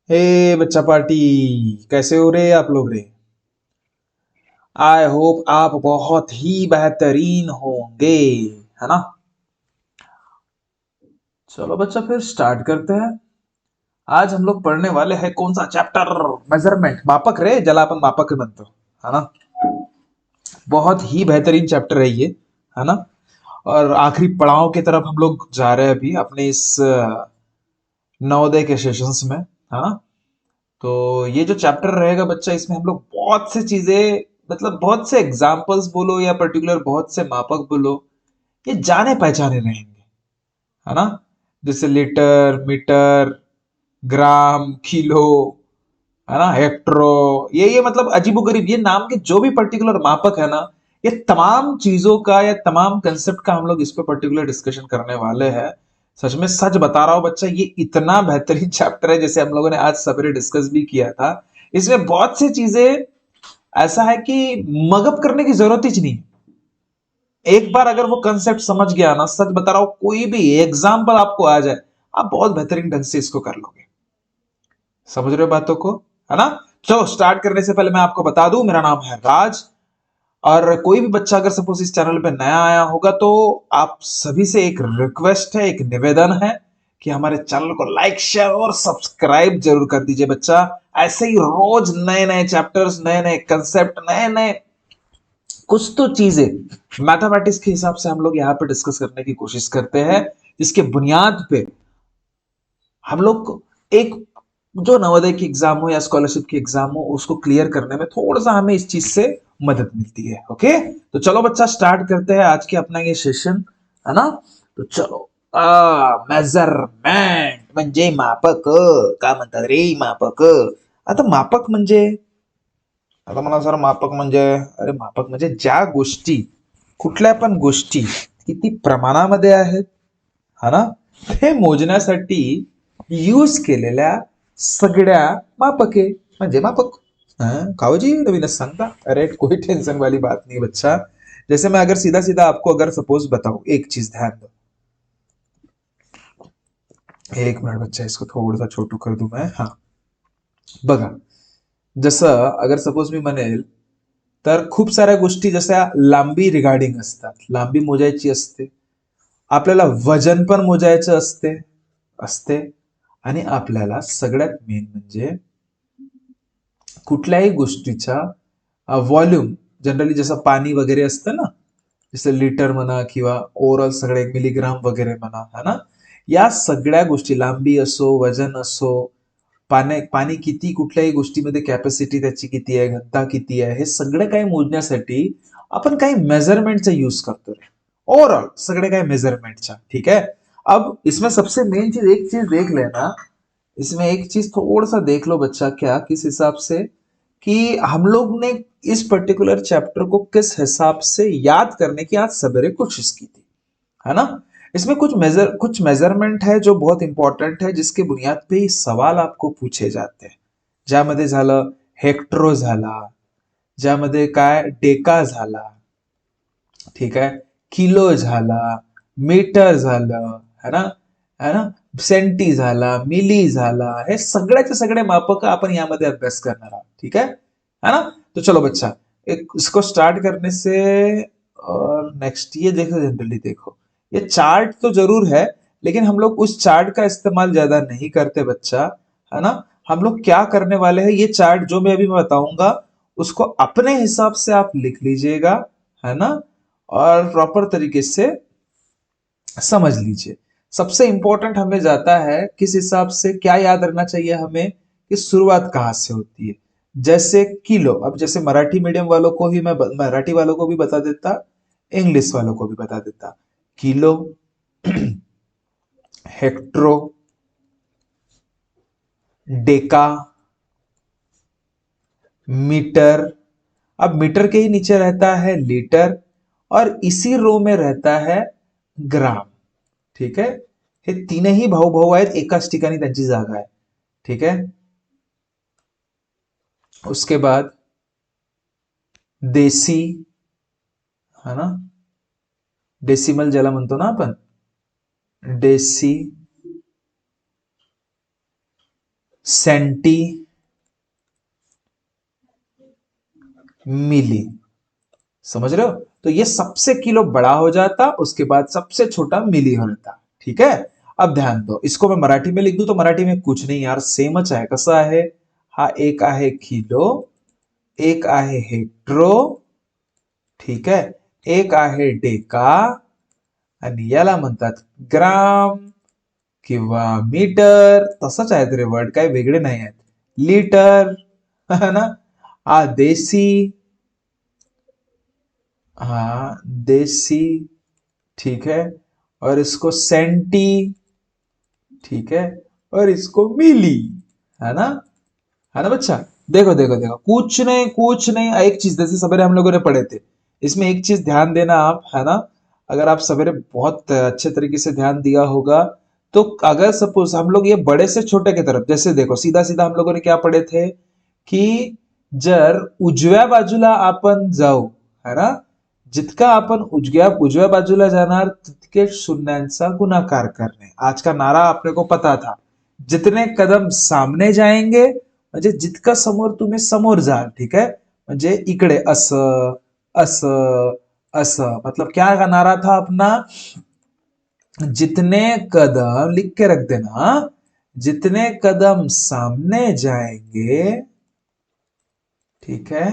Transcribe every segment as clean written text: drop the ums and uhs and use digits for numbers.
हे बच्चा पार्टी, कैसे हो रे आप लोग रे। आई होप आप बहुत ही बेहतरीन होंगे, है ना। चलो बच्चा फिर स्टार्ट करते हैं। आज हम लोग पढ़ने वाले हैं कौन सा चैप्टर? मेजरमेंट, मापक रे, जला अपन मापक बनते हो, है ना। बहुत ही बेहतरीन चैप्टर है ये, है ना। और आखिरी पड़ाव की तरफ हम लोग जा रहे हैं अभी अपने इस नवोदय के सेशंस में, है ना। तो ये जो चैप्टर रहेगा बच्चा, इसमें हम लोग बहुत से चीजें, मतलब बहुत से एग्जाम्पल्स बोलो या पर्टिकुलर बहुत से मापक बोलो, ये जाने पहचाने रहेंगे, है ना। जैसे लीटर, मीटर, ग्राम, किलो, है ना, हेक्ट्रो, ये मतलब अजीबोगरीब ये नाम के जो भी पर्टिकुलर मापक है ना, ये तमाम चीजों का या तमाम कंसेप्ट का हम लोग इस पे पर्टिकुलर डिस्कशन करने वाले हैं। सच में सच बता रहा हूं बच्चा, ये इतना बेहतरीन चैप्टर है, जैसे हम लोगों ने आज सवेरे डिस्कस भी किया था। इसमें बहुत सी चीजें ऐसा है कि मगअप करने की जरूरत ही नहीं। एक बार अगर वो कंसेप्ट समझ गया ना, सच बता रहा हूं, कोई भी एग्जाम्पल आपको आ जाए, आप बहुत बेहतरीन ढंग से इसको कर लोगे। समझ रहे हो बातों को, है ना। चलो स्टार्ट करने से पहले मैं आपको बता दूं, मेरा नाम है राज। और कोई भी बच्चा अगर सपोज इस चैनल पे नया आया होगा, तो आप सभी से एक रिक्वेस्ट है, एक निवेदन है कि हमारे चैनल को लाइक, शेयर और सब्सक्राइब जरूर कर दीजिए बच्चा। ऐसे ही रोज नए नए चैप्टर्स, नए नए कंसेप्ट, नए नए कुछ तो चीजें मैथमेटिक्स के हिसाब से हम लोग यहाँ पे डिस्कस करने की कोशिश करते हैं, जिसके बुनियाद पे हम लोग एक जो नवोदय की एग्जाम हो या स्कॉलरशिप की एग्जाम हो, उसको क्लियर करने में थोड़ा सा हमें इस चीज से मदद मिलती है। ओके, तो चलो बच्चा स्टार्ट करते हैं आज के अपना ये सेशन, है ना। तो चलो, मेजरमेंट म्हणजे मापक, का म्हणतात रे मापक? आता मापक म्हणजे, आता मला सर मापक म्हणजे, अरे मापक म्हणजे ज्या गोष्टी, कुठल्या पण गोष्टी किती प्रमाणामध्ये आहेत, हा ना, हे मोजण्यासाठी यूज केलेल्या सगळ्या मापके म्हणजे मापक। कावजी नवीनच सांगता, अरे कोई टेंशन वाली बात नहीं बच्चा। जैसे मैं अगर सीधा सीधा आपको अगर सपोज बताऊं, एक चीज ध्यान दो। एक मिनट बच्चा, इसको थोड़ा सा छोटू कर दूं मैं, हाँ। बघा, जसं अगर सपोज मी म्हणेल, तर खूप साऱ्या गोष्टी जशा लांबी रिगार्डिंग असतात, लांबी मोजायची असते, आपल्याला वजन पण मोजायचं असते असते आणि आपल्याला सगळ्यात मेन म्हणजे कुठल्याही गोष्टीचा व्हॉल्यूम, जनरली जसं पाणी वगैरे असतं ना, जसं लिटर म्हणा किंवा ओव्हरऑल सगळे मिलीग्राम वगैरे म्हणा, है ना, या सगळ्या गोष्टी, लांबी असो, वजन असो, पाणी किती, कुठल्याही गोष्टीमध्ये कॅपॅसिटी त्याची किती आहे, घनता किती आहे, हे सगळं काही मोजण्यासाठी आपण काही मेजरमेंटचा यूज करतो। ओवरऑल सगळे काही मेजरमेंटचा, ठीक है। अब इसमें सबसे मेन चीज, एक चीज देख लेना, इसमें एक चीज थोड़ा सा देख लो बच्चा, क्या किस हिसाब से कि हम लोग ने इस पर्टिकुलर चैप्टर को किस हिसाब से याद करने की आज सवेरे कोशिश की थी, है ना। इसमें कुछ मेजरमेंट है जो बहुत इंपॉर्टंट है, जिसके बुनियाद पे ही सवाल आपको पूछे जाते हैं। ज्यामध्ये झालं हेक्ट्रो झाला, ज्यामध्ये काय डेका झाला, ठीक आहे, किलो झाला, मीटर झालं, है ना, है ना, सेंटी झाला, मिली झाला, हे सगळ्याचे सगळे मापक आपण यामध्ये अभ्यास करणार आहोत, ठीक है ना। तो चलो बच्चा, एक इसको स्टार्ट करने से, और नेक्स्ट ये देखो, जनरली देखो, ये चार्ट तो जरूर है, लेकिन हम लोग उस चार्ट का इस्तेमाल ज्यादा नहीं करते बच्चा, है ना। हम लोग क्या करने वाले हैं, ये चार्ट जो मैं अभी मैं बताऊंगा, उसको अपने हिसाब से आप लिख लीजिएगा, है ना, और प्रॉपर तरीके से समझ लीजिए। सबसे इंपॉर्टेंट हमें जाता है किस हिसाब से, क्या याद रखना चाहिए हमें कि शुरुआत कहां से होती है। जैसे किलो, अब जैसे मराठी मीडियम वालों को ही मैं मराठी वालों को भी बता देता, इंग्लिश वालों को भी बता देता। किलो, हेक्ट्रो, डेका, मीटर, अब मीटर के ही नीचे रहता है लीटर, और इसी रो में रहता है ग्राम, ठीक है। हे तीनही भाऊ भाऊ आहेत, एकाच ठिकाणी त्यांची जागा आहे, ठीक है। उसके बाद देसी, है ना, डेसिमल ज्याला म्हणतो ना आपण, डेसी, सेंटी, मिली। समझ रहे हो? तो ये सबसे किलो बड़ा हो जाता, उसके बाद सबसे छोटा मिली हो जाता। ठीक है, अब ध्यान दो, इसको मैं मराठी में लिख दूं तो मराठी में कुछ नहीं यार, सेमच आहे. कसं आहे? हा एक आहे किलो, एक आहे हेक्ट्रो, ठीक आहे, एक आहे डेका, आणि याला म्हणतात ग्राम किंवा मीटर. तसंच आहेत रे वर्ड, काही वेगळे नाही आहेत. लीटर है ना, हा देसी, हाँ देसी, ठीक है, और इसको सेंटी, ठीक है, और इसको मिली, है ना, है ना बच्चा? देखो देखो देखो, कुछ नहीं, एक चीज जैसे सवेरे हम लोगों ने पढ़े थे, इसमें एक चीज ध्यान देना आप, है ना, अगर आप सवेरे बहुत अच्छे तरीके से ध्यान दिया होगा, तो अगर सपोज हम लोग ये बड़े से छोटे की तरफ, जैसे देखो सीधा सीधा हम लोगों ने क्या पढ़े थे कि जर उजव्या बाजूला आपण जाऊ, है ना, जितका आपण उजव्या बाजूला जाणार तितके शून्यांचा गुणाकार करणे. आज का नारा आपने को पता था, जितने कदम सामने जाएंगे, म्हणजे जितकं समोर तुम्ही समोर जाल, ठीक आहे, म्हणजे इकडे असं असं असं, मतलब क्या का नारा था अपना? जितने कदम, लिख के रख देना, जितने कदम सामने जाएंगे, ठीक है,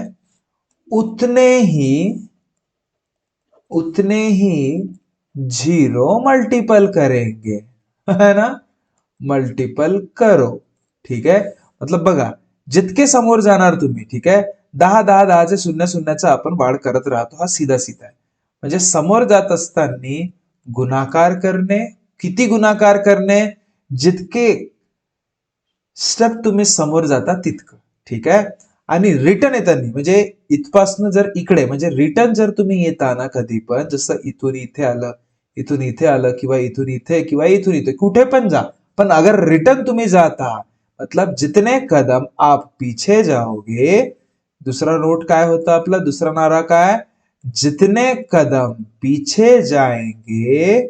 उतने ही उतने ही जीरो मल्टीपल करेंगे, है ना, मल्टीपल करो. ठीक आहे, मतलब बघा, जितके समोर जाणार तुम्ही, ठीक आहे, 10 शून्य शून्याचा आपण वाढ करत राहतो, हा सीधा सीधा आहे. म्हणजे समोर जात असताना गुणाकार करणे, किती गुणाकार करणे? जितके स्टेप तुम्ही समोर जाता तितकं. ठीक आहे, आणि रिटर्न येताना म्हणजे इथपासनं जर इकडे, म्हणजे रिटर्न जर तुम्ही येता ना कधी पण, जसं इथून इथे आलं, इथून इथे आलं, किंवा इथून इथे, किंवा इथून इथे, कुठे पण जा, पण अगर रिटर्न तुम्ही जाता, मतलब जितने कदम आप पीछे जाओगे, दुसरा नोट काय होता आपला, दुसरा नारा काय? जितने कदम पीछे जाएंगे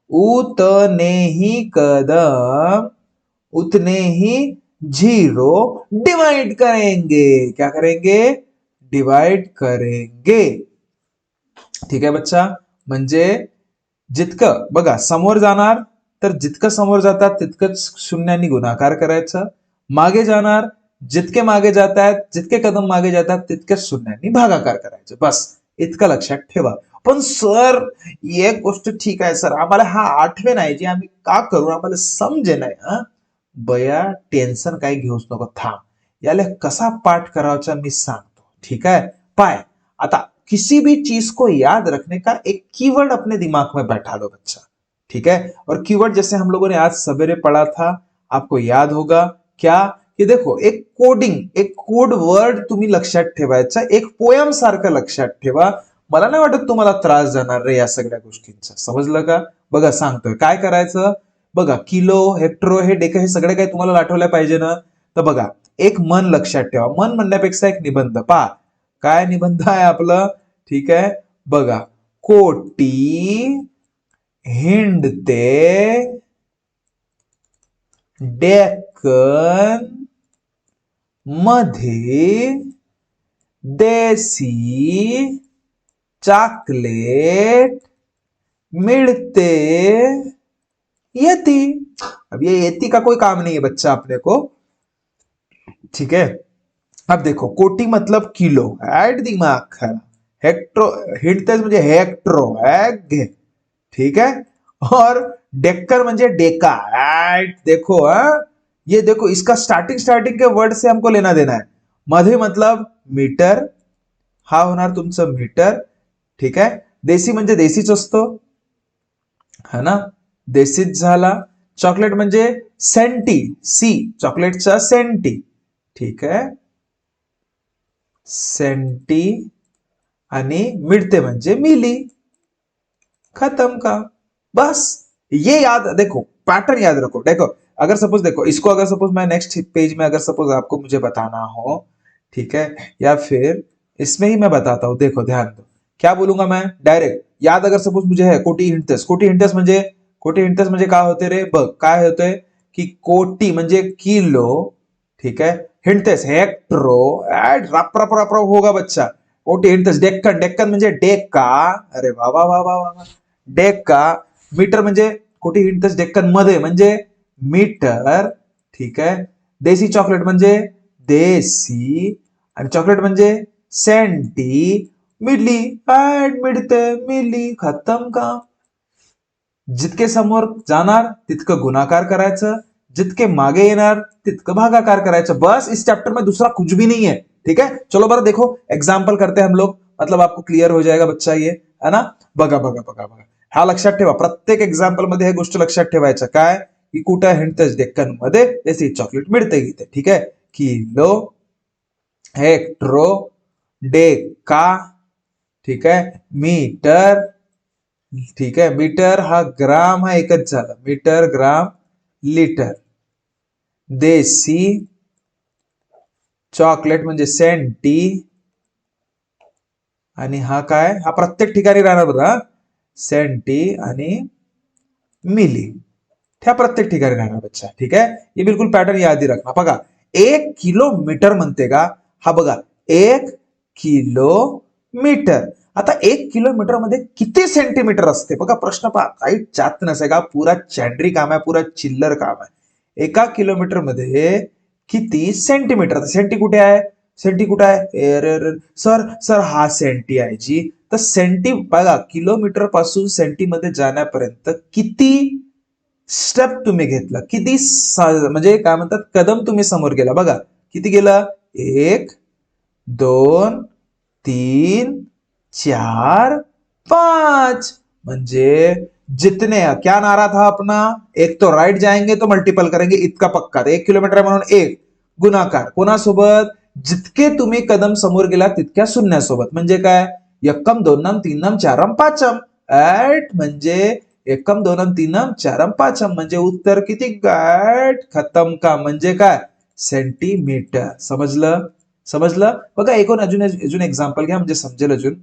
उतने ही कदम, उतने ही जीरो डिवाइड करेंगे. क्या करेंगे? डिवाइड करेंगे. ठीक आहे बच्चा, म्हणजे जितकं बघा समोर जाणार, तर जितकं समोर जातात तितकंच शून्यांनी गुणाकार करायचं. मागे जाणार, जितके मागे जातात, जितके कदम मागे जातात तितकेच शून्यांनी भागाकार करायचे. बस इतकं लक्षात ठेवा. पण सर, एक गोष्ट ठीक आहे सर, आम्हाला हा आठवे नाही, जी आम्ही का करू, आम्हाला समजे नाही. हा बया, टेन्शन काही घेऊच नको, थांब, याला कसा पाठ करायचा मी सांगतो. ठीक है, पाय, आता किसी भी चीज को याद रखने का एक कीवर्ड अपने दिमाग में बैठा लो बच्चा. ठीक है, और कीवर्ड जैसे हम लोगों ने आज सवेरे पढ़ा था, आपको याद होगा क्या? कि देखो, एक कोडिंग, एक कोड वर्ड तुम्ही लक्षात ठेवायचा, एक पोयम सारखं लक्षात ठेवा. मला नाही वाटत तुम्हाला त्रास जाणार रे या सगळ्या गोष्टींचा. समजलं का? बघा सांगतोय काय करायचं. बघा, किलो, हेक्ट्रो, हे डेका, हे सगळे काही तुम्हाला आठवल्या पाहिजे ना. तर बघा, एक मन लक्षात ठेवा. मन म्हणण्यापेक्षा एक निबंध पहा. काय निबंध आहे आपलं? ठीक आहे, बघा, कोटी हिंडते डेक्कन मध्ये देसी चॉकलेट मिलते यति. अब ये यति का कोई काम नहीं है बच्चा अपने को. ठीक है, अब देखो, कोटी मतलब किलो, ऐड दिमाग खरा. हेक्ट्रो, हिंडतेस म्हणजे हेक्ट्रो, है, ठीक है, और डेक्कर म्हणजे डेका, ऐड. देखो, ये देखो, इसका स्टार्टिंग के वर्ड से हमको लेना देना है. मध्ये मतलब मीटर, हा होणार तुमचं मीटर. ठीक आहे, देसी म्हणजे देसीच असतो, है ना, देसीच झाला. चॉकलेट म्हणजे सेंटी, सी, चॉकलेटचा सेंटी. ठीक आहे, सेंटी, आणि मिळते म्हणजे मिली. खत्म का? बस ये याद, देखो पैटर्न याद रखो. देखो, अगर सपोज देखो इसको, अगर सपोज मैं नेक्स्ट पेज में, अगर सपोज आपको मुझे बताना हो, ठीक है, या फिर इसमें ही मैं बताता हूं. देखो ध्यान दो, क्या बोलूंगा मैं डायरेक्ट, याद अगर सपोज मुझे है कोटी हिंटस. कोटी हिंटस म्हणजे कोटी हिंडतेस म्हणजे काय होते रे? बघ काय होतंय की कोटी म्हणजे किलो, ठीक है। हिंडतेस हेक्ट्रो, रप रप रप रप होगा बच्चा। कोटी हिंडतेस डेक्कन, डेक्कन म्हणजे डेक्का, अरे वा वा वा वा वा, डेक्का। मीटर म्हणजे कोटी हिंडतेस डेक्कन मध्ये म्हणजे मीटर, ठीक आहे। देसी चॉकलेट म्हणजे देसी, आणि चॉकलेट म्हणजे सेंटी, मिली, मिळते मिली, खतम का। जितके समोर जाणार तितकं गुणाकार करायचं, जितके मागे येणार तितकं भागाकार करायचं, बस। इस चैप्टर में दूसरा कुछ भी नहीं है, ठीक है। चलो बरं देखो एग्जाम्पल करते हैं हम लोग, मतलब आपको क्लियर हो जाएगा बच्चा, ये है ना। बघा बघा बघा बघा, हा लक्षात ठेवा, प्रत्येक एक्झाम्पल मध्ये हे गोष्ट लक्षात ठेवायचं काय की कुठं हिंडतेस डेक्कन मध्ये देसी चॉकलेट मिळते इथे, ठीक आहे। किलो, हेक्ट्रो, डेक्का, ठीक आहे, मीटर, ठीक आहे। मीटर हा ग्राम हा एकच झाला, मीटर ग्राम लिटर। देसी चॉकलेट म्हणजे सेंटी, आणि हा काय, हा प्रत्येक ठिकाणी राहणार बघा, सेंटी आणि मिली, त्या प्रत्येक ठिकाणी राहणार बच्चा, ठीक आहे। ये बिल्कुल पैटर्न याद ही रखना। बघा 1 किलोमीटर म्हणते का, हा बघा 1 किलोमीटर। आता 1 किलोमीटर मध्ये किती सेंटीमीटर असते बघा, प्रश्न पहा, काही जात नसे का, पुरा चॅंड्री काम आहे, पुरा चिल्लर काम आहे। 1 किलोमीटर मध्ये किती सेंटीमीटर, सेंटी कुठे आहे, सेंटी कुठे आहे, अरे सर सर हा सेंटी आहे जी, तर सेंटी बघा किलोमीटर पासून सेंटी मध्ये जाण्यापर्यंत किती स्टेप तुम्ही घेतला, किती म्हणजे काय म्हणतात कदम तुम्ही समोर गेला, बघा किती गेला, 1 2 3 4 5, म्हणजे जितने, क्या नारा था अपना, एक तो राइट जाएंगे तो मल्टीपल करेंगे इतका पक्का, 1 किलोमीटर म्हणून 1 गुणाकार कोणासोबत, जितके तुम्ही कदम समोर गेला तितक्या शून्यासोबत, म्हणजे काय, यक्कम दोनम तीनम चारम पाचम, ऍट म्हणजे एकम दोनम तीनम चारम पाचम, म्हणजे उत्तर किती गाठ, खतम का, म्हणजे काय, सेंटीमीटर। समजलं, समजलं। बघा एकूण अजून अजून एक्झाम्पल घ्या म्हणजे समजेल अजून।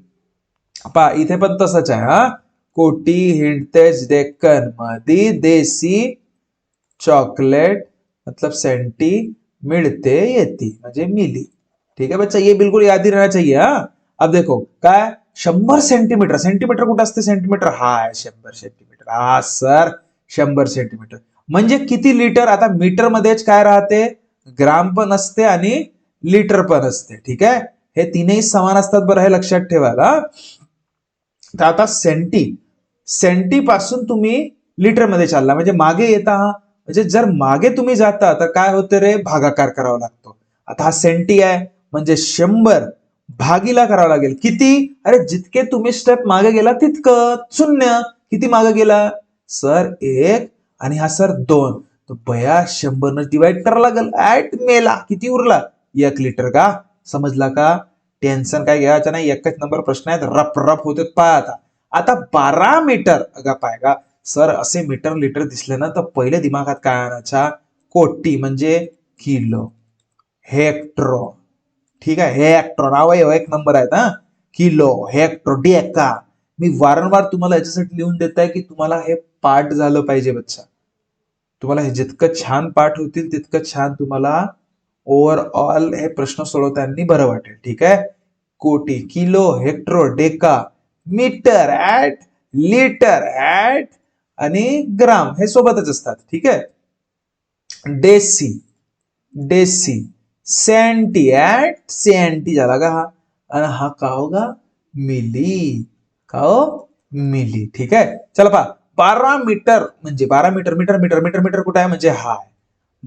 पहा इथे पण तसंच आहे, हा कोटी हिंडतेस डेक्कन मध्ये देसी चॉकलेट मतलब सेंटी मिलते येती म्हणजे मिली, ठीक है बच्चा, ये बिल्कुल याद ही रहना चाहिए। हाँ अब देखो काय, 100 सेंटीमीटर, सेंटीमीटर कुठं असते, सेंटीमीटर हा आहे 100 सेंटीमीटर, हा सर 100 सेंटीमीटर म्हणजे किती लिटर, आता मीटर मध्येच काय राहते, ग्राम पण असते आणि लिटर पण असते, ठीक आहे। हे तीनही समान असतात, बरं हे लक्षात ठेवायला। तर आता सेंटी, सेंटी पासून तुम्ही लिटर मध्ये चालला म्हणजे मागे येता, म्हणजे जर मागे तुम्ही जाता तर काय होतं रे, भागाकार करावा लागतो। आता हा सेंटी आहे म्हणजे 100 भागीला करावं लागेल, किती, अरे जितके तुम्ही स्टेप मागे गेला तितकं, शून्य, किती मागे गेला सर 1, आणि हा सर 2, तो बया 100 न डिवाइड करावं लागेल, ऍट मेला किती उरला, 1 लिटर का, समजला का। टेन्शन काय घ्यायचं नाही, एकच नंबर प्रश्न आहेत, रप रप होते पहा। आता 12 मीटर, अगा पायगा सर असे मीटर लिटर दिसले ना तर पहिले दिमागात काय आणायचा, कोटी म्हणजे किलो, हेक्ट्रो, ठीक आहे, हेक्ट्रो नाव आहे, एक नंबर आहेत हा, किलो, हेक्ट्रो, डेका। मी वारंवार तुम्हाला याच्यासाठी लिहून देत आहे की तुम्हाला हे पाठ झालं पाहिजे बच्चा, तुम्हाला हे जितकं छान पाठ होतील तितकं छान तुम्हाला ओव्हरऑल हे प्रश्न सोडवताना बरं वाटेल, ठीक आहे। कोटी, किलो, हेक्ट्रो, डेका, मीटर ऍट, लिटर ऍट, आणि ग्राम हे सोबतच असतात, ठीक आहे। डेसी, डेसी, सेंटी ऍट, सेंटी झाला का हा, आणि हा का होगा, मिली, का हो, मिली, ठीक आहे। चला पहा 12 मीटर म्हणजे 12 metre, metre metre metre metre कुठे आहे म्हणजे हा,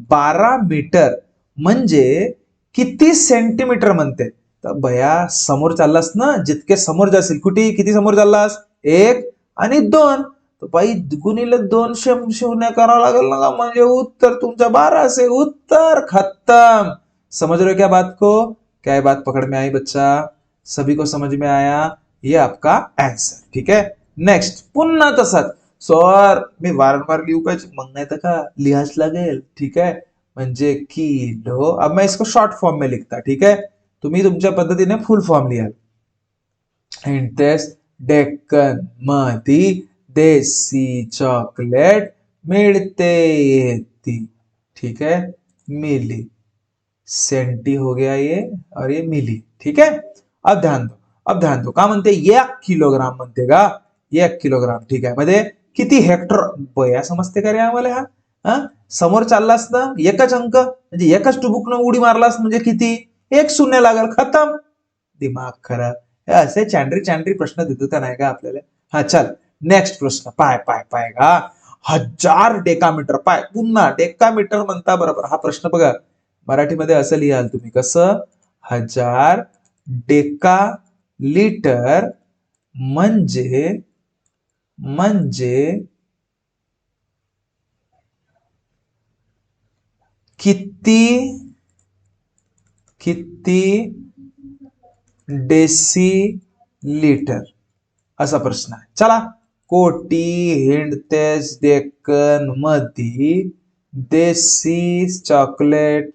12 मीटर म्हणजे किती सेंटीमीटर म्हणते, तर भया समोर चाललास ना, जितके समोर जाशील, कुठे किती समोर चाललास, 1 आणि 2, तो भाई गुणिले 200 शून्य करावं लागेल ना, म्हणजे उत्तर तुमचा 12 से, उत्तर खत्म। समझ रहे हो क्या बात को, क्या ये बात पकड़ में आई बच्चा, सभी को समझ में आया, ये आपका आंसर, ठीक है। नेक्स्ट पुन्हा तसाच, सर मी वारंवार लिहू पाहिजे, मग नाही तर का लिहाच लागेल, ठीक है, म्हणजे किलो। अब मैं इसको शॉर्ट फॉर्म में लिखता, ठीक है, तुम्ही तुमच्या पद्धतीने फुल फॉर्म लिहाल। हिंडतेस डेक्कन मध्ये देसी चॉकलेट मिलते येती, ठीक है, मिली। सेंटी हो गया ये और ये मिली, ठीक है। अब ध्यान दो का म्हणते 1 किलोग्राम म्हणते का, 1 किलोग्राम, ठीक आहे, मध्ये किती हेक्टर, बया समजते का रे आम्हाला हा, समोर चाललास ना एकच अंक म्हणजे एकच टुबुकनं उडी मारलास म्हणजे किती, एक शून्य लागल, खतम, दिमाग खराब, हे असे चांडरी चांडरी प्रश्न देतो का नाही का आपल्याला। हा चल, नेक्स्ट प्रश्न, पाय पाय पाय का, 1000 डेकामीटर, पाय पुन्हा डेकामीटर म्हणता बरोबर, हा प्रश्न बघा मराठीमध्ये असं लिहाल तुम्ही, कसं, 1000 डेका लिटर म्हणजे किती किती डेसी लिटर, असा प्रश्न आहे। चला, कोटी हिंडतेस डेक्कन मध्ये देसी चॉकलेट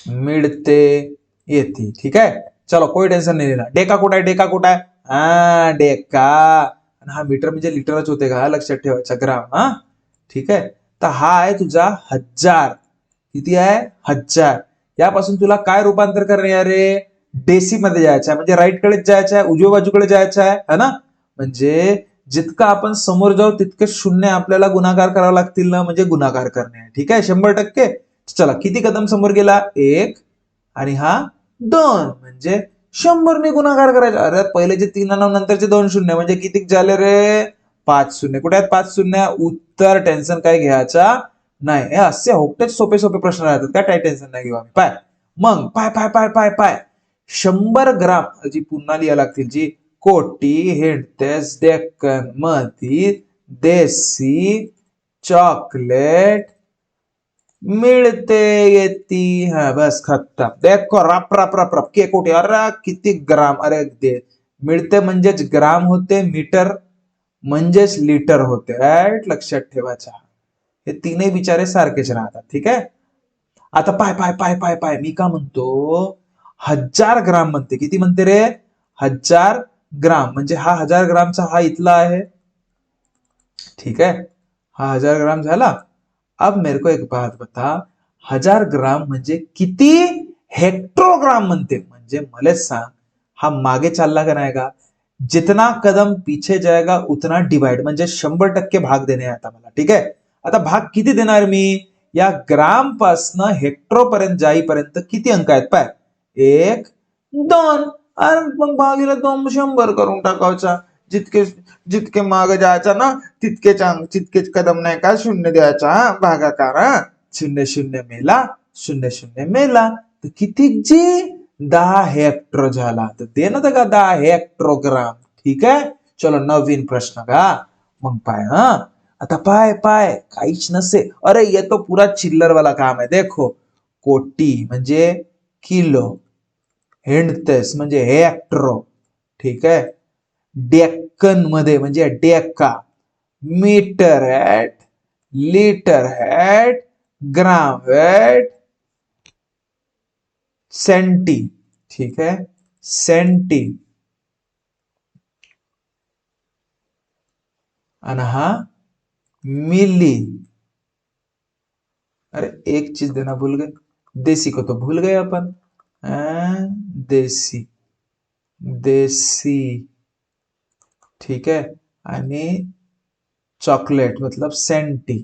मिळते येते, ठीक आहे। चलो, कोई टेन्शन नाही लेना, डेका कुठं आहे, डेका कुठं आहे, हा डेका, आणि हा मीटर म्हणजे लिटरच होते का, लक्षात ठेवायचा, ग्राम, हा ठीक आहे। तर हा आहे तुझा 1000, किती आहे, 1000, यापासून तुला काय रूपांतर करणे आहे रे, डेसी मध्ये जायचं आहे, म्हणजे राईट कडेच जायचं आहे, उजव्या बाजूकडे जायचं आहे, है ना, म्हणजे जितकं आपण समोर जाऊ तितके शून्य आपल्याला गुणाकार करावे लागतील ना, म्हणजे गुणाकार करणे आहे, ठीक आहे, 100%। चला, किती कदम समोर गेला, 1, आणि हा 2, म्हणजे 100 ने गुणाकार करायचा, अरे पहिले जे 3 आणि नंतरचे 2 शून्य म्हणजे किती झाले रे, 5 शून्य, कुठे आहेत 5 शून्य, उत्तर टेन्शन काय घ्यायचा नाही, हे असे होकटेच सोपे सोपे प्रश्न राहतात, काय टेन्शन नाही घेऊ आम्ही, पाय मग, पाय पाय पाय पाय पाय 100 ग्राम जी पुन्हा लिहायला लागतील, जी कोटी हिंडतेस डेक्कन मध्ये देसी चॉकलेट मिळते येती, हा बस खत्म, देखो रप रप रप रप, के कोटी, अरे किती ग्राम, अरे दे, मिळते म्हणजेच ग्राम होते, मीटर म्हणजेच लिटर होते, राईट, लक्षात ठेवायचा, हे तीनही बिचारे सारखेच राहतात, ठीक आहे। आता पाय पाय पाय पाय पाय, मी का म्हणतो 1000 ग्राम म्हणते, किती म्हणते रे, 1000 ग्राम, म्हणजे हा 1000 ग्रामचा हा इथला आहे, ठीक है, हा 1000 ग्राम झाला। अब मेरे को एक बात बता, 1000 ग्राम म्हणजे किती हेक्टोग्राम म्हणते, म्हणजे मलेच सांग, हा मागे चालला का नाही का, जितना कदम पीछे जाएगा उतना डिवाइड, म्हणजे 100% भाग देणे आता मला, ठीक आहे। आता भाग किती देणार मी, या ग्राम पासनं हेक्टरो पर्यंत जाईपर्यंत किती अंक आहेत, पाय 1 2, अरे मग भागीला 2 100 करून टाकायचा, जितके जितके मागे जायचा ना तितकेच कदम नाही का शून्य द्यायचा, भागाकार, शून्य शून्य मेला, शून्य शून्य मेला, तर किती जी 10 हेक्टर झाला, तर दे ना का 10 हेक्टोग्राम, ठीक आहे। चलो, नवीन प्रश्न का, मग पाय, हा आता पाय पाय काहीच नसे, अरे ये तो पुरा चिल्लर वाला काम आहे, देखो, कोटी म्हणजे किलो, हिंडतेस म्हणजे हेक्टरो, ठीक आहे, डेक्कन मध्ये म्हणजे Deccan, metre hat, litre hat, ग्राम हॅट, सेंटी, ठीक है, सेंटी, आणि हा मिली, अरे एक चीज देना भूल गए, देसी को तो भूल गए अपन, देसी, देसी, ठीक है, आणि चॉकलेट मतलब सेंटी,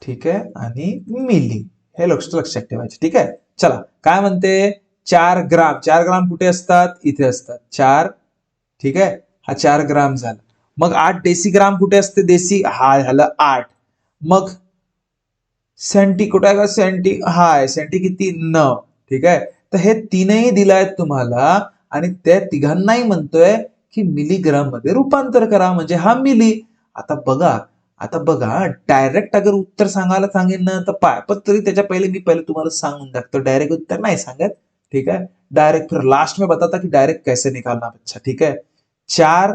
ठीक आहे, आणि मिली, हे लक्षात ठेवायचे, ठीक आहे। चला, काय म्हणते, 4 ग्राम, 4 ग्राम कुठे असतात, इथे असतात 4, ठीक आहे, हा 4 ग्राम झाला। मग 8 डेसीग्राम कुठे असते, देसी, हा झालं 8, मग सेंटी कुठे आहे का, सेंटी हाय, सेंटी किती 9, ठीक आहे। तर हे तीनही दिलायत तुम्हाला, आणि त्या तिघांनाही म्हणतोय की मिलीग्राम मध्ये रूपांतर करा, म्हणजे हा मिली। आता बघा डायरेक्ट अगर उत्तर सांगायला सांगेन ना तर पाय, पण तरी त्याच्या पहिले तुम्हाला सांगून टाकतो, डायरेक्ट उत्तर नाही सांगत, ठीक है, डायरेक्ट फिर लास्ट में बताता कि डायरेक्ट कैसे निकालना बच्चा, ठीक है। 4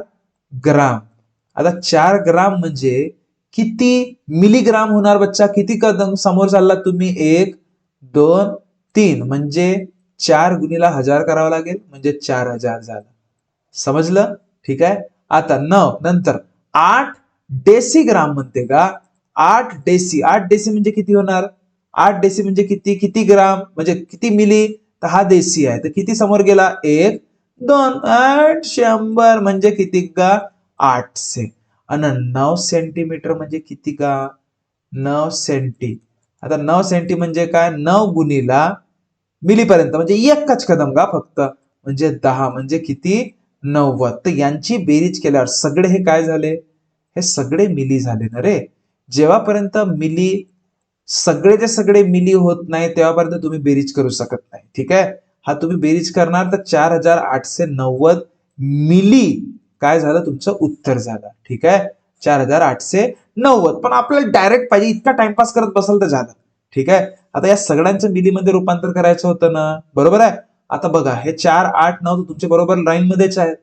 ग्राम, आता 4 ग्राम म्हणजे किती मिलीग्राम होणार बच्चा, किती कदम समोर चालला तुम्ही, 1 2 3, म्हणजे 4 गुणीला 1000 करावं लागेल, म्हणजे 4000 झालं, समजलं, ठीक आहे। आता 9 नंतर 8 डेसीग्राम म्हणते का? 8 डेसी म्हणजे किती होणार? 8 डेसी म्हणजे किती ग्राम म्हणजे किती मिली? तर हा देसी आहे, तर किती समोर गेला? 1 2 8 100 म्हणजे किती का? 800. आणि 9 सेंटीमीटर म्हणजे किती का? 9 सेंटी. आता 9 सेंटी म्हणजे काय? 9 गुणीला मिलीपर्यंत म्हणजे एकच कदम का फक्त, म्हणजे 10 म्हणजे किती? 90. तर यांची बेरीज केल्यावर सगळे हे काय झाले? हे सगळे मिली झाले ना रे. जेव्हापर्यंत मिली सगळेचे सगळे मिली होत नाही तेव्हापर्यंत तुम्ही बेरीज करू शकत नाही. ठीक आहे. हा तुम्ही बेरीज करणार तर 4890 मिली काय झालं? तुमचं उत्तर झालं. ठीक आहे. 4890. पण आपल्याला डायरेक्ट पाहिजे, इतका टाइमपास करत बसाल तर झालं. ठीक आहे. आता या सगळ्यांचं मिलीमध्ये रूपांतर करायचं होतं ना, बरोबर आहे. आता बघा हे 4 8 9 तुमच्या बरोबर लाईन मध्येच आहेत.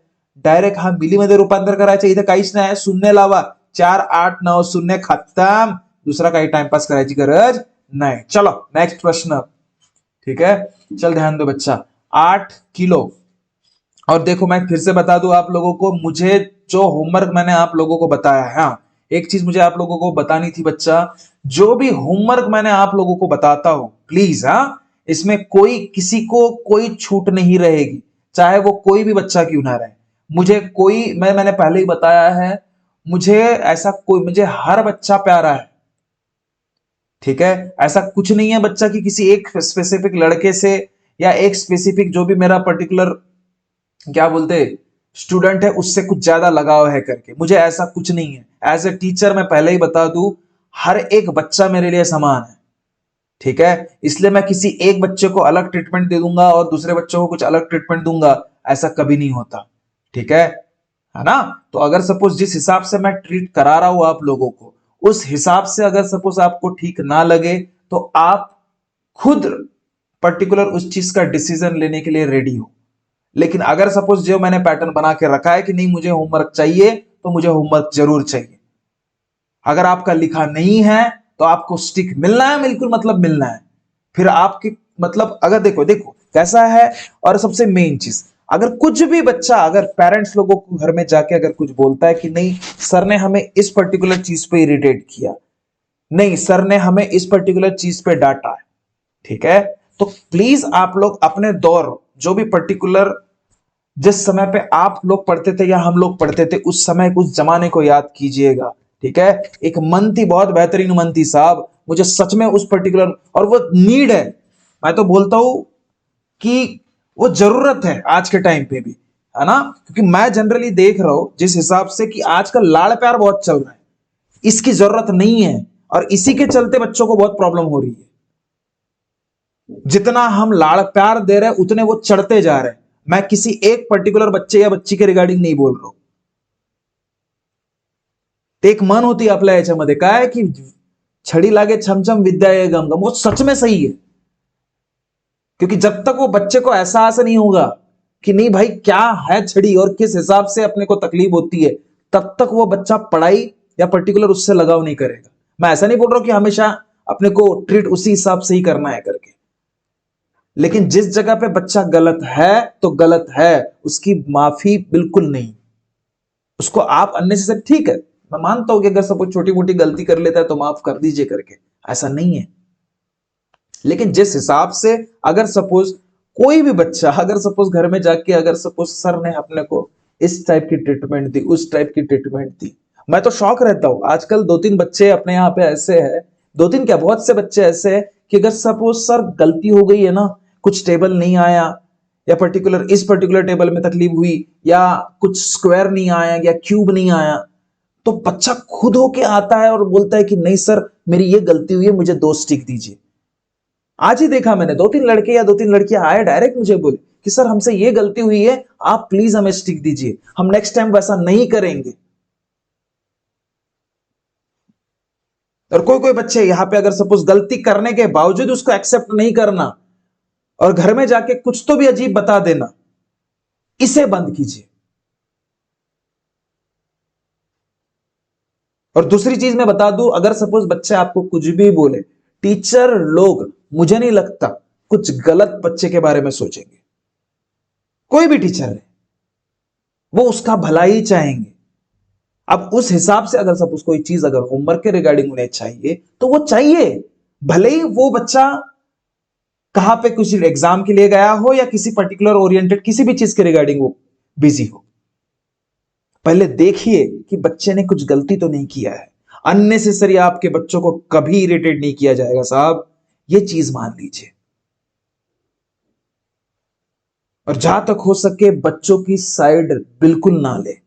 डायरेक्ट हा मिलीमध्ये रूपांतर करायचं, इथं काहीच नाही, शून्य लावा. 4 8 9 शून्य खत्म. दूसरा काही टाइमपास करायची गरज नहीं। चलो नेक्स्ट प्रश्न। ठीक है, चल ध्यान दो बच्चा। 8 किलो। और देखो मैं फिर से बता दूं आप लोगों को, मुझे जो होमवर्क मैंने आप लोगों को बताया है, हाँ एक चीज मुझे आप लोगों को बतानी थी बच्चा, जो भी होमवर्क मैंने आप लोगों को बताता हूं प्लीज, हाँ इसमें कोई किसी को कोई छूट नहीं रहेगी, चाहे वो कोई भी बच्चा क्यों ना रहे। मुझे कोई मैंने पहले ही बताया है, मुझे ऐसा कोई, मुझे हर बच्चा प्यारा है। ठीक है, ऐसा कुछ नहीं है बच्चा कि किसी एक स्पेसिफिक लड़के से या एक स्पेसिफिक जो भी मेरा पर्टिकुलर क्या बोलते स्टूडेंट है उससे कुछ ज्यादा लगाव है करके, मुझे ऐसा कुछ नहीं है। एज ए टीचर मैं पहले ही बता दूं, हर एक बच्चा मेरे लिए समान है। ठीक है, इसलिए मैं किसी एक बच्चे को अलग ट्रीटमेंट दे दूंगा और दूसरे बच्चों को कुछ अलग ट्रीटमेंट दूंगा, ऐसा कभी नहीं होता। ठीक है ना। तो अगर सपोज जिस हिसाब से मैं ट्रीट करा रहा हूं आप लोगों को, उस हिसाब से अगर सपोज आपको ठीक ना लगे तो आप खुद पर्टिकुलर उस चीज का डिसीजन लेने के लिए रेडी हो। लेकिन अगर सपोज जो मैंने पैटर्न बना के रखा है कि नहीं मुझे होमवर्क चाहिए, तो मुझे होमवर्क जरूर चाहिए। अगर आपका लिखा नहीं है तो आपको स्टिक मिलना है, बिल्कुल मतलब मिलना है। फिर आपके मतलब अगर देखो देखो कैसा है। और सबसे मेन चीज, अगर कुछ भी बच्चा अगर पेरेंट्स लोगों को घर में जाके अगर कुछ बोलता है कि नहीं सर ने हमें इस पर्टिकुलर चीज पे इरिटेट किया, नहीं सर ने हमें इस पर्टिकुलर चीज पे डांटा है, ठीक है, तो प्लीज आप लोग अपने दौर जो भी पर्टिकुलर जिस समय पे आप लोग पढ़ते थे या हम लोग पढ़ते थे, उस समय उस जमाने को याद कीजिएगा। ठीक है, एक मन थी, बहुत बेहतरीन मन थी साहब, मुझे सच में उस पर्टिकुलर, और वो नीड है, मैं तो बोलता हूं कि वो जरूरत है आज के टाइम पे भी, है ना। क्योंकि मैं जनरली देख रहा हूं जिस हिसाब से कि आजकल लाड़ प्यार बहुत चल रहा है, इसकी जरूरत नहीं है, और इसी के चलते बच्चों को बहुत प्रॉब्लम हो रही है। जितना हम लाड़ प्यार दे रहे हैं उतने वो चढ़ते जा रहे हैं। मैं किसी एक पर्टिकुलर बच्चे या बच्ची के रिगार्डिंग नाही बोल रहा हूं। ते एक मन होती आपल्या याच्यामध्ये काय की छड़ी लागे छमछम विद्या ये गम गम, वो सच में सही है। क्योंकि जब तक वो बच्चे को एहसास नहीं होगा कि नहीं भाई क्या है छड़ी और किस हिसाब से अपने को तकलीफ होती है, तब तक वो बच्चा पढ़ाई या पर्टिकुलर उससे लगाव नहीं करेगा। मैं ऐसा नहीं बोल रहा हूं कि हमेशा अपने को ट्रीट उसी हिसाब से ही करना है करके, लेकिन जिस जगह पे बच्चा गलत है तो गलत है, उसकी माफी बिल्कुल नहीं। उसको आप अननेसेसरी, ठीक है मैं मानता हूं कि अगर सब छोटी मोटी गलती कर लेता है तो माफ कर दीजिए करके, ऐसा नहीं है। लेकिन जिस हिसाब से अगर सपोज कोई भी बच्चा अगर सपोज घर में जाके अगर सपोज सर ने अपने को इस टाइप की ट्रीटमेंट दी, उस टाइप की ट्रीटमेंट दी, मैं तो शौक रहता हूं। आजकल 2-3 बच्चे अपने यहाँ पे ऐसे हैं, 2-3 क्या बहुत से बच्चे ऐसे हैं कि अगर सपोज सर गलती हो गई है ना, कुछ टेबल नहीं आया या पर्टिकुलर इस पर्टिकुलर टेबल में तकलीफ हुई या कुछ स्क्वायर नहीं आया या क्यूब नहीं आया, तो बच्चा खुद होके आता है और बोलता है कि नहीं सर मेरी ये गलती हुई है, मुझे 2 स्टिक दीजिए। आज ही देखा मैंने 2-3 लड़के या 2-3 लड़कियां आए डायरेक्ट मुझे बोले कि सर हमसे ये गलती हुई है, आप प्लीज हमें स्टिक दीजिए, हम नेक्स्ट टाइम वैसा नहीं करेंगे। और कोई कोई बच्चे यहां पे अगर सपोज गलती करने के बावजूद उसको एक्सेप्ट नहीं करना और घर में जाके कुछ तो भी अजीब बता देना, इसे बंद कीजिए। और दूसरी चीज मैं बता दूं, अगर सपोज बच्चे आपको कुछ भी बोले, टीचर लोग मुझे नहीं लगता कुछ गलत बच्चे के बारे में सोचेंगे। कोई भी टीचर है वो उसका भला ही चाहेंगे। अब उस हिसाब से अगर सपोज कोई चीज अगर होमवर्क के रिगार्डिंग उन्हें चाहिए तो वो चाहिए, भले ही वो बच्चा कहां पे किसी एग्जाम के लिए गया हो या किसी पर्टिकुलर ओरिएंटेड किसी भी चीज के रिगार्डिंग वो बिजी हो। पहले देखिए कि बच्चे ने कुछ गलती तो नहीं किया है। अननेसेसरी आपके बच्चों को कभी इरिटेट नहीं किया जाएगा साहब, ये चीज मान लीजिए। और जहां तक हो सके बच्चों की साइड बिल्कुल ना ले।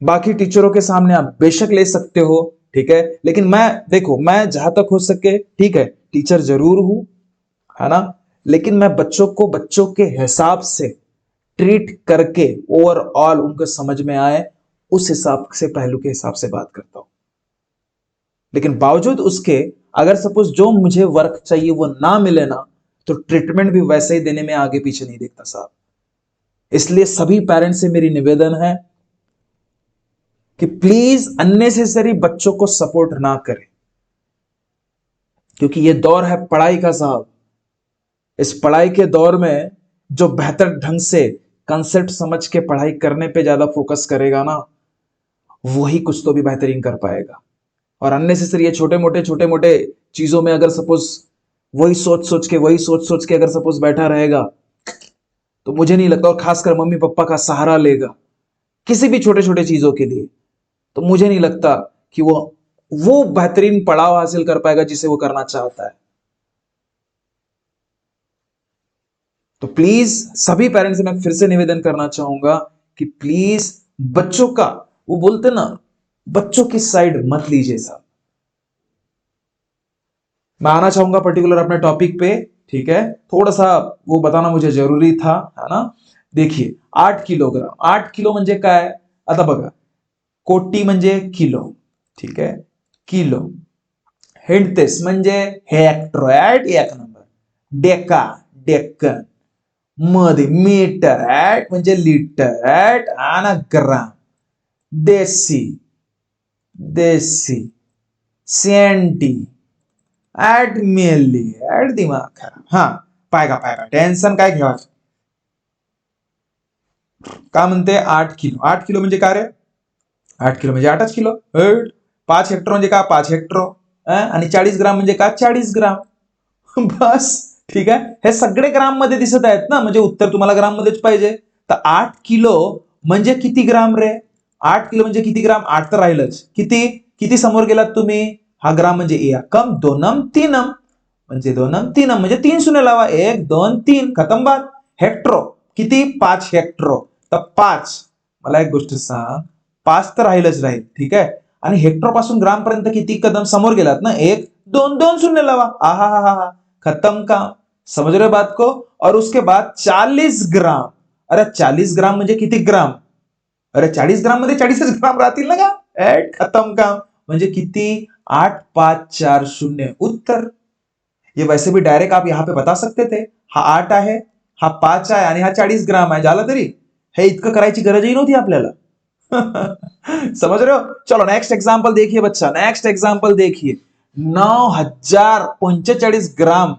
बाकी टीचरों के सामने आप बेशक ले सकते हो, ठीक है, लेकिन मैं देखो, मैं जहां तक हो सके, ठीक है, टीचर जरूर हूं, है ना, लेकिन मैं बच्चों को बच्चों के हिसाब से ट्रीट करके ओवरऑल उनको समझ में आए उस हिसाब से, पहलू के हिसाब से बात करता हूं। लेकिन बावजूद उसके अगर सपोज जो मुझे वर्क चाहिए वो ना मिले ना, तो ट्रीटमेंट भी वैसे ही देने में आगे पीछे नहीं देखता साहब। इसलिए सभी पेरेंट्स से मेरी निवेदन है कि प्लीज अननेसेसरी बच्चों को सपोर्ट ना करें, क्योंकि ये दौर है पढ़ाई का साहब। इस पढ़ाई के दौर में जो बेहतर ढंग से कंसेप्ट समझ के पढ़ाई करने पे ज्यादा फोकस करेगा ना, वही कुछ तो भी बेहतरीन कर पाएगा। और अननेसेसरी ये छोटे मोटे चीजों में अगर सपोज वही सोच सोच के अगर सपोज बैठा रहेगा, तो मुझे नहीं लगता, और खासकर मम्मी पापा का सहारा लेगा किसी भी छोटे छोटे चीजों के लिए, तो मुझे नहीं लगता कि वो बेहतरीन पड़ाव हासिल कर पाएगा जिसे वो करना चाहता है। तो प्लीज सभी पेरेंट्स से मैं फिर से निवेदन करना चाहूंगा कि प्लीज बच्चों का, वो बोलते ना, बच्चों की साइड मत लीजिए साहब। मैं आना चाहूंगा पर्टिकुलर अपने टॉपिक पे, ठीक है, थोड़ा सा वो बताना मुझे जरूरी था, है ना। देखिए 8 किलोग्राम, 8 किलो म्हणजे काय, आता बघा, कोटी म्हणजे किलो, ठीक आहे, किलो, हेडतेस म्हणजे हेक्टोएट, एक नंबर, डेका डेक्कन, मध्ये मीटर ऍट म्हणजे लिटर ऍट, आणि ग्राम, देसी देसी, सेंटी ऍट मिली ऍट, दिमाग खराब, हा, पायगा टेन्शन काय घ्यायचं। का म्हणते 8 किलो, 8 किलो म्हणजे काय रे, 8 किलो म्हणजे 8च किलो, 5 हेक्टर म्हणजे का 5 हेक्टर, आणि 40 ग्राम म्हणजे का 40 ग्राम, बस, ठीक आहे। हे सगळे ग्राम मध्ये दिसत आहेत ना, म्हणजे उत्तर तुम्हाला ग्राम मध्येच पाहिजे। तर 8 किलो म्हणजे किती ग्राम रे, 8 किलो म्हणजे किती ग्राम, 8 तर राहिलंच, किती किती समोर गेलात तुम्ही, हा ग्राम म्हणजे एकम दोनम तीनम, म्हणजे दोनम तीनम म्हणजे 3 शून्य लावा, 1 2 3, खतम बात। हेक्ट्रो किती, 5 हेक्ट्रो, तर 5, मला एक गोष्ट सांग, 5 तर राहीलच राहील, ठीक आहे, आणि हेक्टर पासून ग्राम पर्यंत किती कदम समोर गेलात ना, 1 2 2 शून्य लावा, आहा हा हा, खत्म काम। समझ रहे हो बात को। और उसके बाद 40 ग्राम, अरे 40 ग्राम म्हणजे किती ग्राम, अरे 40 ग्राम मध्ये 40 ग्राम राहतील ना का, खत्म काम, म्हणजे किती, 8540, उत्तर। ये वैसे भी डायरेक्ट आप यहां पे बता सकते थे, हा 8 आहे, हा 5 आहे, आणि हा 40 ग्राम आहे, झालं तरी, हे इतकं करायची गरजही नव्हती आपल्याला। समझ रहे हो। चलो नेक्स्ट एग्जाम्पल देखिए बच्चा, नेक्स्ट एग्जाम्पल देखिए, 9045 ग्राम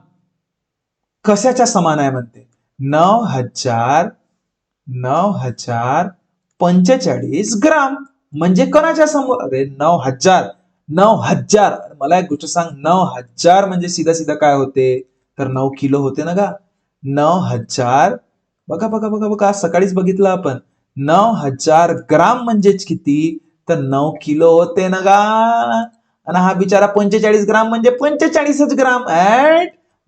कशाच्या समान आहे म्हणते, 9045 ग्राम म्हणजे कोणाच्या समोर, अरे 9000, 9000, मला एक गोष्ट सांग, 9000 म्हणजे सीधा सीधा काय होते, तर 9 किलो होते ना का, 9000, बघा बघा बघा बघा, सकाळीच बघितलं आपण, 9000 ग्राम म्हणजेच किती, तर 9 किलो होते ना का, आणि हा बिचारा 45 ग्राम म्हणजे 45 ग्राम,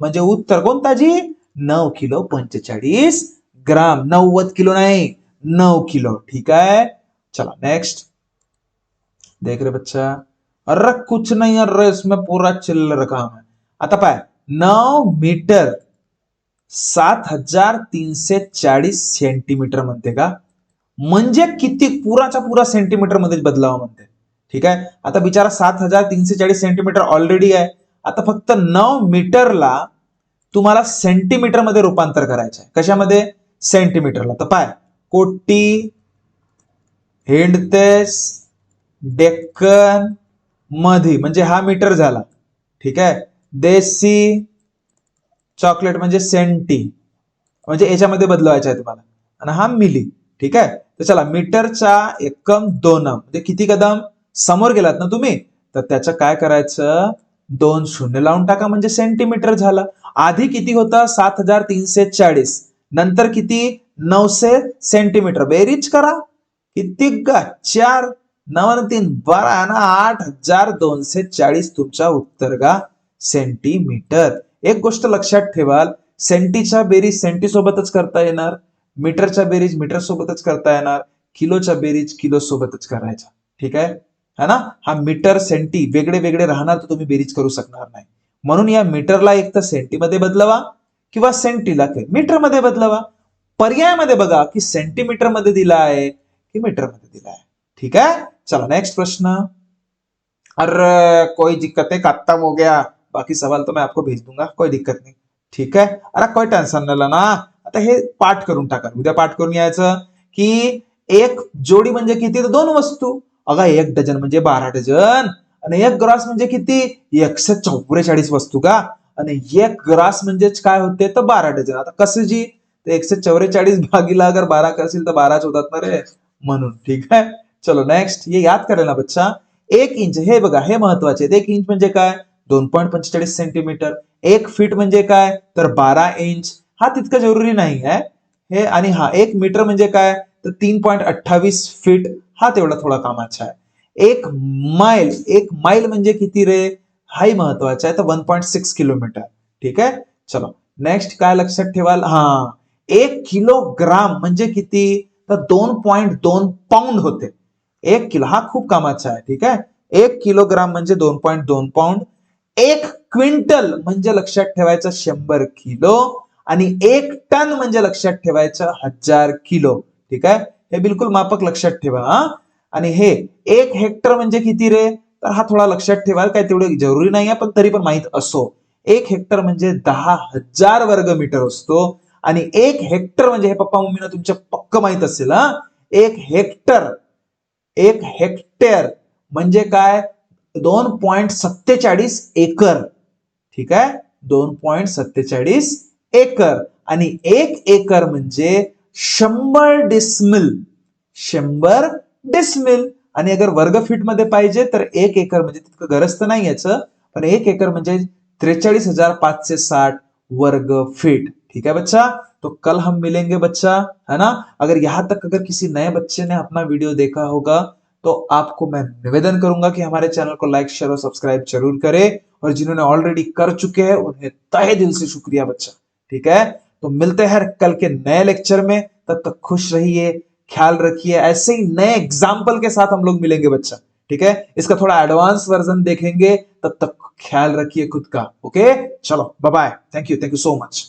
म्हणजे उत्तर कोणता जी, 9 किलो 45 ग्राम, 90 किलो नाही, 9 किलो, ठीक है। चलो नेक्स्ट देख रहे बच्चा, अरे कुछ नहीं अरे इसमें पूरा चिल्लर काम है। आता पाय, 9 मीटर 7340 सेंटीमीटर म्हणते का, म्हणजे किती, पुराच्या पुरा सेंटीमीटर मध्ये बदलावं म्हणते, ठीक आहे। आता बिचारा 7340 सेंटीमीटर ऑलरेडी आहे, आता फक्त 9 मीटरला तुम्हाला सेंटीमीटर मध्ये रूपांतर करायचं आहे, कशामध्ये, सेंटीमीटरला। तर पाय, कोटी, हेडतेस, डेक्कन, मधी म्हणजे हा मीटर झाला, ठीक आहे, देसी, चॉकलेट म्हणजे सेंटी, म्हणजे याच्यामध्ये बदलवायचं आहे तुम्हाला, आणि हा मिली, ठीक आहे. तर चला, मीटरचा एकम दोनम म्हणजे किती कदम समोर गेलात ना तुम्ही, तर त्याचं काय करायचं, 2 शून्य लावून टाका म्हणजे सेंटीमीटर झालं. आधी किती होता, 7340, नंतर किती, 900 सेंटीमीटर. बेरीज करा, किती गा, 4 9 आणि 3 12 आणि 8240 तुमचा उत्तर गा सेंटीमीटर. एक गोष्ट लक्षात ठेवाल, सेंटीच्या बेरीज सेंटी सोबतच करता येणार, मीटरच्या बेरीज मीटर सोबतच करता येणार, किलोच्या बेरीज किलो सोबतच करायचा. ठीक आहे, है ना. हा मीटर सेंटी वेगळे वेगळे राहणार तर तुम्ही बेरीज करू शकणार नाही. म्हणून या मीटरला एक तर सेंटीमध्ये बदलवा किंवा सेंटीला मीटर मध्ये बदलवा. पर्यायामध्ये बघा की सेंटीमीटर मध्ये दिला आहे की मीटर मध्ये दिला आहे. ठीक है, चलो नेक्स्ट प्रश्न. अरे कोई दिक्कत नहीं, खत्म हो गया, बाकी सवाल तो मैं आपको भेज दूंगा, कोई दिक्कत नहीं. ठीक है, अरे कोई टेन्शन नाही ना. आता हे पाठ करून टाका, उद्या पाठ करून यायचं की एक जोडी म्हणजे किती, तर 2 वस्तू. अगं 1 डझन म्हणजे 12 डझन, आणि 1 ग्रास म्हणजे किती, 144 वस्तू का, आणि 1 ग्रास म्हणजेच काय होते, तर 12 डझन. आता कसं जी, तर 144 भागीला अगर 12 करशील तर 12च होतात ना रे, म्हणून. ठीक आहे, चलो नेक्स्ट. ये याद करेल ना बच्चा. 1 इंच, हे बघा हे महत्वाचे. 1 इंच म्हणजे काय, 2.45 सेंटीमीटर. 1 फीट म्हणजे काय, तर 12 इंच. हा तितका जरुरी नाही आहे हे. आणि हा 1 मीटर म्हणजे काय, तर 3.28 फीट. हा तेवढा थोडा कामाचा आहे. 1 माइल म्हणजे किती रे, हाही महत्वाचा आहे, तर 1.6 किलोमीटर. ठीक आहे, चलो नेक्स्ट. काय लक्षात ठेवाल, हा 1 किलोग्राम म्हणजे किती, तर 2.2 पाऊंड होते. 1 किलो, हा खूप कामाचा आहे. ठीक आहे, 1 किलोग्राम म्हणजे 2.2 पाऊंड. 1 क्विंटल म्हणजे लक्षात ठेवायचं 100 किलो, आणि 1 टन म्हणजे लक्षात ठेवायचं 1000 किलो. ठीक आहे, हे बिलकुल मापक लक्षात ठेवा हा. आणि हे 1 हेक्टर म्हणजे किती रे, तर हा थोडा लक्षात ठेवा, काय तेवढे जरुरी नाही आहे, पण तरी पण माहित असो. 1 हेक्टर म्हणजे 10,000 वर्ग मीटर असतो. आणि 1 हेक्टर म्हणजे, हे पप्पा मम्मीला तुमच्या पक्क माहित असेल हा. 1 हेक्टर म्हणजे काय, 2.47 एकर. ठीक आहे, 2.47 एकर. आणि 1 एकर म्हणजे 100 डिसमिल. 100 डिसमिल. आणि अगर वर्ग फीट मध्ये पाहिजे तर 1 एकर म्हणजे तितकं गरज तर नाही याचं, पण 1 एकर म्हणजे 43,560 वर्ग फीट. ठीक है बच्चा, तो कल हम मिलेंगे बच्चा, है ना. अगर यहां तक अगर किसी नए बच्चे ने अपना वीडियो देखा होगा तो आपको मैं निवेदन करूंगा कि हमारे चैनल को लाइक शेयर और सब्सक्राइब जरूर करें, और जिन्होंने ऑलरेडी कर चुके हैं उन्हें तहे दिल से शुक्रिया बच्चा. ठीक है, तो मिलते हैं कल के नए लेक्चर में. तब तक खुश रहिए, ख्याल रखिए. ऐसे ही नए एग्जाम्पल के साथ हम लोग मिलेंगे बच्चा. ठीक है, इसका थोड़ा एडवांस वर्जन देखेंगे. तब तक ख्याल रखिए खुद का. ओके, चलो bye bye, thank you so much.